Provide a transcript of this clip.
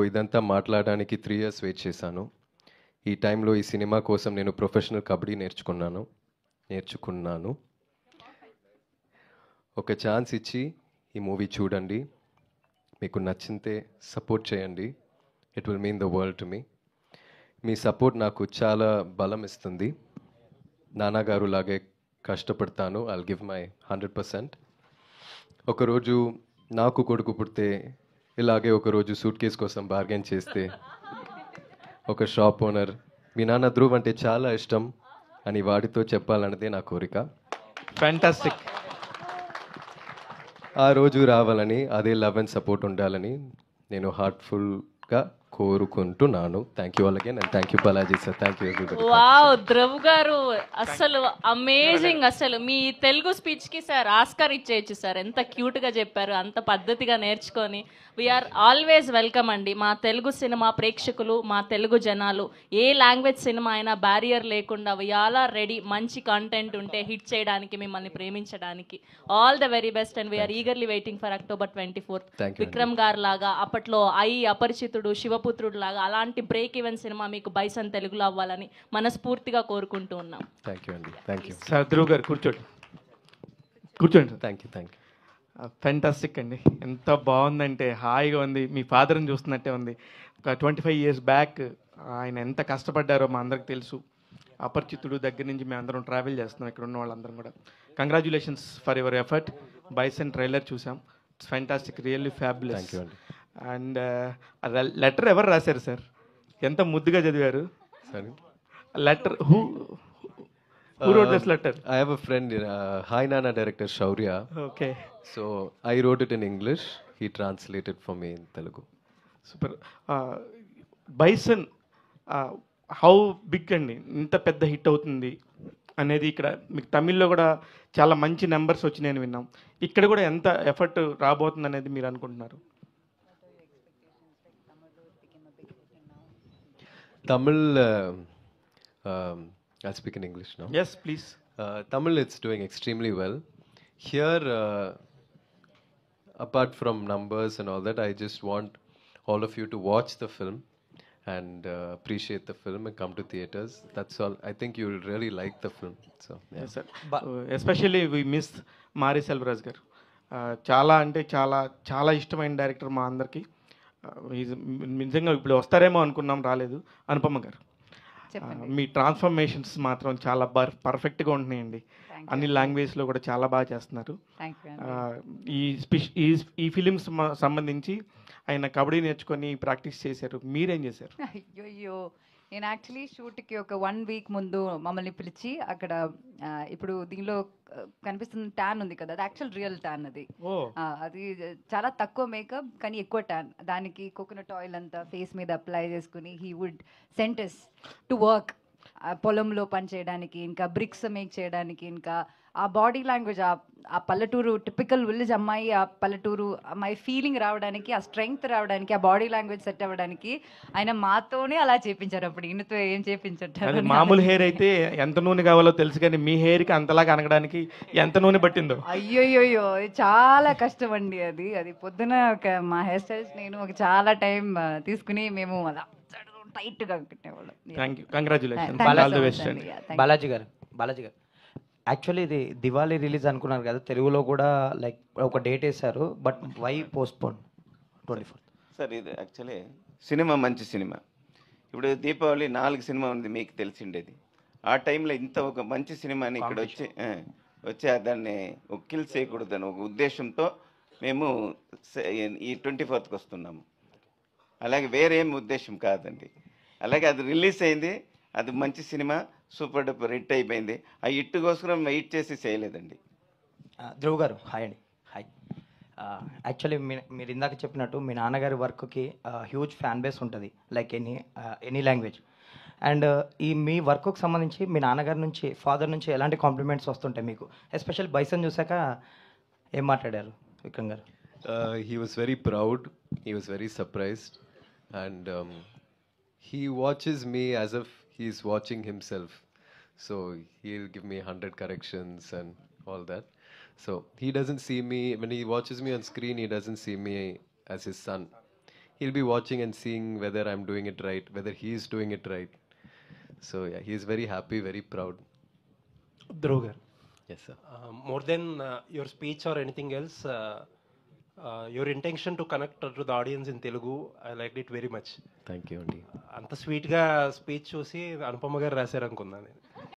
ఇదంతా మాట్లాడడానికి 3 years wait చేశాను. ఈ టైంలో ఈ సినిమా కోసం నేను ప్రొఫెషనల్ కబడ్డీ నేర్చుకున్నాను. ఒక ఛాన్స్ ఇచ్చి ఈ మూవీ చూడండి. మీకు నచ్చితే సపోర్ట్ చేయండి. It will mean the world to me. Me support నాకు చాలా బలం ఇస్తుంది. నాన్నగారు లాగే కష్టపడతాను. I'll give my 100%. ఒకరోజు నాకు కొడుకు పుడితే ఇలాగే ఒకరోజు సూట్ కేస్ కోసం బార్గెన్ చేస్తే ఒక షాప్ ఓనర్ మీ నాన్న ధ్రువ్ అంటే చాలా ఇష్టం అని వాడితో చెప్పాలన్నదే నా కోరిక. ఫ్యాంటాస్టిక్. ఆ రోజు రావాలని, అదే లవ్ అండ్ సపోర్ట్ ఉండాలని నేను హార్ట్ఫుల్గా కోరుకుంటున్నాను. Thank you all again and thank you Balaji sir. Thank you everybody. Wow, Dhruv గారు అసలు అమేజింగ్. అసలు మీ తెలుగు స్పీచ్ కి సార్ ఆస్కార్ ఇచ్చేయచ్చు సార్. ఎంత క్యూట్ గా చెప్పారు, అంత పద్ధతిగా నేర్చుకొని. వీఆర్ ఆల్వేస్ వెల్కమ్ అండి. మా తెలుగు సినిమా ప్రేక్షకులు, మా తెలుగు జనాలు, ఏ లాంగ్వేజ్ సినిమా అయినా బ్యారియర్ లేకుండా వీఆర్ రెడీ. మంచి కంటెంట్ ఉంటే హిట్ చేయడానికి, మిమ్మల్ని ప్రేమించడానికి. All the very best and we're eagerly waiting for October 24th. Thank you, Vikram గారు లాగా అప్పట్లో అపరిచితుడు, శివపుత్రుడు లాగా అలాంటి బ్రేక్ ఈవెన్ సినిమా మీకు బైసన్ తెలుగులో అవ్వాలని మనస్ఫూర్తిగా కోరుకుంటూ ఉన్నాం. థ్యాంక్ యూ అండి. Thank you. సార్ ధ్రువ్ గారు కూర్చోండి. కూర్చోండి సార్. Thank you. ఫ్యాంటాస్టిక్ అండి. ఎంత బాగుందంటే హాయిగా ఉంది. మీ ఫాదర్ని చూస్తున్నట్టే ఉంది. ఒక 25 years బ్యాక్ ఆయన ఎంత కష్టపడ్డారో మా అందరికి తెలుసు. అపరిచితుడు దగ్గర నుంచి మేము అందరం ట్రావెల్ చేస్తున్నాం, ఇక్కడ ఉన్న వాళ్ళందరం కూడా. Congratulations for your effort. Bison trailer చూసాం. It's fantastic, really fabulous. Thank you అండి. అండ్ లెటర్ ఎవరు రాశారు సార్? ఎంత ముద్దుగా చదివారు. సరే. Letter who wrote this letter? I have a friend, Hi Nana director Shaurya. Okay. So I wrote it in English. He translated for me in Telugu. Super. Bison how big అండి, ఇంత పెద్ద hit అవుతుంది అనేది ఇక్కడ మీకు తమిళ్లో కూడా చాలా మంచి నెంబర్స్ వచ్చినాయని విన్నాం. ఇక్కడ కూడా ఎంత ఎఫర్ట్ రాబోతుంది అనేది మీరు అనుకుంటున్నారు? Tamil, I'll speak in English now. Yes please. Tamil, it's doing extremely well. Here, apart from numbers and all that, I just want all of you to watch the film and appreciate the film and come to theaters. That's all. I think you will really like the film. So, yeah. Sir especially we miss Mari Selvaraj గారు. చాలా అంటే చాలా చాలా ఇష్టమైన director మా అందరికీ. నిజంగా ఇప్పుడు వస్తారేమో అనుకున్నాం, రాలేదు. అనుపమ గారు, మీ ట్రాన్స్ఫర్మేషన్స్ మాత్రం చాలా పర్ఫెక్ట్గా ఉంటున్నాయండి. అన్ని లాంగ్వేజ్లో కూడా చాలా బాగా చేస్తున్నారు. ఈ ఫిలిమ్స్ సంబంధించి ఆయన కబడ్డీ నేర్చుకొని ప్రాక్టీస్ చేశారు, మీరేం చేశారు? అయ్యో, నేను యాక్చువల్లీ షూట్కి ఒక 1 week ముందు మమ్మల్ని పిలిచి అక్కడ ఇప్పుడు దీనిలో కనిపిస్తున్న ట్యాన్ ఉంది కదా, అది యాక్చువల్ రియల్ ట్యాన్. అది చాలా తక్కువ మేకప్ కానీ ఎక్కువ ట్యాన్. దానికి కోకోనట్ ఆయిల్ అంతా ఫేస్ మీద అప్లై చేసుకుని హీ వుడ్ సెంటెస్ టు వర్క్, పొలంలో పని చేయడానికి, ఇంకా బ్రిక్స్ మేక్ చేయడానికి, ఇంకా ఆ బాడీ లాంగ్వేజ్, ఆ పల్లెటూరు టిపికల్ విలేజ్ అమ్మాయి, ఆ పల్లెటూరు అమ్మాయి ఫీలింగ్ రావడానికి, ఆ స్ట్రెంగ్త్ రావడానికి, ఆ బాడీ లాంగ్వేజ్ సెట్ అవ్వడానికి ఆయన మాతోనే అలా చేపించారు. అప్పుడు ఈయనతో ఏం చేపించారు? మామూలు హెయిర్ అయితే ఎంత నూనె కావాలో తెలుసు, కానీ మీ హెయిర్కి అంతలాగా అనగడానికి ఎంత నూనె పట్టిందో. అయ్యోయ్యో, చాలా కష్టం అండి. అది పొద్దున మా హెయిర్ స్టైల్స్ నేను ఒక చాలా టైం తీసుకుని మేము అలా టైట్గా కట్టేవాళ్ళం. Thank you, congratulation. బాలాజీ గారు యాక్చువల్లీ ఇది దివాళీ రిలీజ్ అనుకున్నారు కదా, తెలుగులో కూడా లైక్ ఒక డేట్ వేశారు, but why postpone 24th? Sir ఇది యాక్చువల్లీ సినిమా మంచి సినిమా. ఇప్పుడు దీపావళి 4 సినిమా ఉంది మీకు తెలిసిండేది. ఆ టైంలో ఇంత ఒక మంచి సినిమాని ఇక్కడ వచ్చి దాన్ని ఒక కిల్ చేయకూడదు అని ఒక ఉద్దేశంతో మేము ఈ 24th వస్తున్నాము. అలాగే వేరేం ఉద్దేశం కాదండి. అలాగే అది రిలీజ్ అయింది, అది మంచి సినిమా, సూపర్ డూపర్ హిట్ అయిపోయింది. ఆ హిట్ కోసం వెయిట్ చేసి చేయలేదండి. ధ్రువ్ గారు హాయ్ అండి. హాయ్. యాక్చువల్లీ మీరు ఇందాక చెప్పినట్టు మీ నాన్నగారి వర్క్కి హ్యూజ్ ఫ్యాన్ బేస్ ఉంటుంది, లైక్ ఎనీ లాంగ్వేజ్. అండ్ మీ వర్క్కి సంబంధించి మీ నాన్నగారి నుంచి, ఫాదర్ నుంచి ఎలాంటి కాంప్లిమెంట్స్ వస్తుంటాయి మీకు? ఎస్పెషల్ బైసన్ చూసాక ఏం మాట్లాడారు విక్రమ్ గారు? He was very proud. He was very surprised. And he watches me as if he's watching himself. So he'll give me 100 corrections and all that. So he doesn't see me, when he watches me on screen, he doesn't see me as his son. he'll be watching and seeing whether I'm doing it right, whether he's doing it right. So yeah, he's very happy, very proud. Dhruv garu, Yes, sir. more than your speech or anything else, your intention to connect to the audience in Telugu, I liked it very much. Thank you, Andy. అంత స్వీట్గా speech చూసి అనుపమ గారు రాశారు అనుకున్నాను నేను.